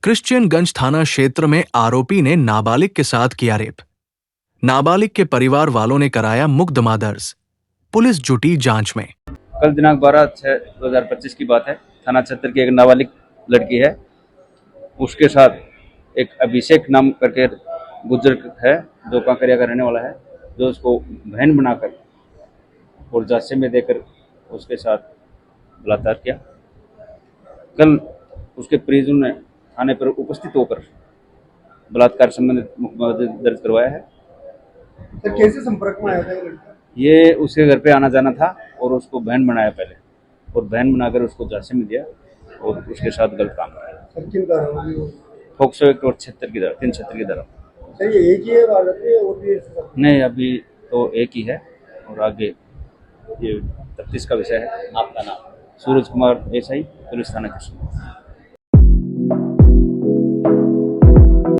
क्रिश्चियनगंज थाना क्षेत्र में आरोपी ने नाबालिग के साथ किया रेप। नाबालिग के परिवार वालों ने कराया मुकदमा दर्ज। पुलिस जुटी जांच में। कल दिनांक 12/6/2025 की बात है। थाना क्षेत्र की एक नाबालिग लड़की है, उसके साथ एक अभिषेक नाम करके बुजुर्ग है जो कांकरिया का रहने वाला है, जो उसको बहन बनाकर और झांसे में देकर उसके साथ बलात्कार किया। कल उसके परिजनों ने थाने पर उपस्थित होकर बलात्कार संबंधित मुकदमा दर्ज करवाया है। तो कैसे संपर्क में आया था ये लड़का? ये उसके घर पे आना जाना था और उसको बहन बनाया पहले, और बहन बनाकर उसको झांसे में दिया और उसके साथ गलत काम कराया। सर किन कारणों की? फोक्सो एक्ट और 376 की तरफ। सर ये एक ही है वारदात है और भी है? नहीं, अभी तो एक ही है और आगे ये तफ्तीश का विषय है। आपका नाम? सूरज कुमार एसआई, पुलिस थाना कृष्ण।